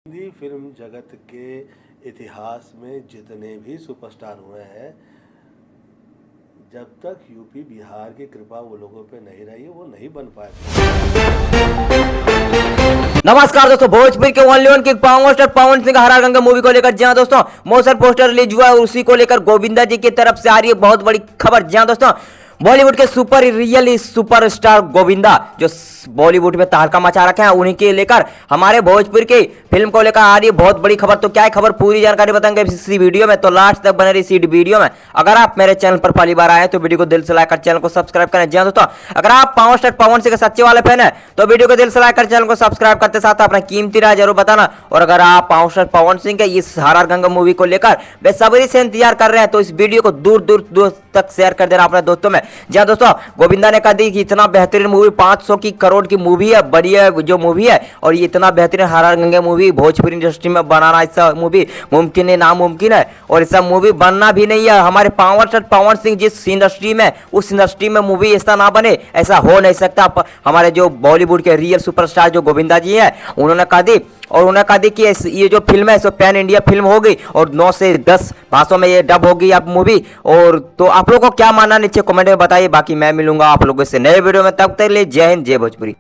Hindi film जगत के इतिहास में जितने भी सुपरस्टार हुए हैं, जब तक यूपी बिहार की कृपा वो लोगों पे नहीं रही वो नहीं बन पाए। नमस्कार दोस्तों, भोजपुरी के only one king power star Pawan Singh Hara Ganga movie को लेकर जहां दोस्तों मोशन पोस्टर रिलीज हुआ है, उसी को लेकर गोविंदा जी की तरफ से आ रही है बहुत बड़ी खबर। जहां दोस्तों बॉलीवुड के सुपर रियल सुपरस्टार गोविंदा जो बॉलीवुड में तहलका मचा रखे हैं, उन्हीं के लेकर हमारे भोजपुर की फिल्म को लेकर आ रही है बहुत बड़ी खबर। तो क्या है खबर, पूरी जानकारी बताएंगे इसी वीडियो में, तो लास्ट तक बने रही इसी वीडियो में। अगर आप मेरे चैनल पर पहली बार आए तो वीडियो को दिल से लाइक कर चैनल को सब्सक्राइब करें। जी दोस्तों, अगर आप पावर स्टार पवन सिंह के सच्चे वाले फैन है तो वीडियो को दिल से लाइक कर चैनल को सब्सक्राइब करते साथ अपना कीमती राय जरूर बताना। और अगर आप पावर स्टार पवन सिंह के इस हर गंगा मूवी को लेकर बेसब्री से इंतजार कर रहे हैं तो इस वीडियो को दूर दूर तक शेयर कर देना अपने दोस्तों में। जी दोस्तों, गोविंदा ने कहा दी कि इतना बेहतरीन मूवी 500 करोड़ की मूवी है, बढ़िया जो मूवी है, और ये इतना बेहतरीन हर गंगा मूवी भोजपुरी इंडस्ट्री में बनाना ऐसा मूवी मुमकिन है, नामुमकिन है, और ऐसा मूवी बनना भी नहीं है। हमारे पावर स्टार पवन सिंह जिस इंडस्ट्री में, उस इंडस्ट्री में मूवी ऐसा ना बने, ऐसा हो नहीं सकता। हमारे जो बॉलीवुड के रियल सुपरस्टार जो गोविंदा जी हैं, उन्होंने कहा दी कि ये जो फिल्म है सो पैन इंडिया फिल्म होगी और 9 से 10 भाषाओं में ये डब होगी अब मूवी। और तो आप लोगों को क्या मानना नीचे कमेंट में बताइए। बाकी मैं मिलूंगा आप लोगों से नए वीडियो में, तब तक के लिए जय हिंद जय भोजपुरी।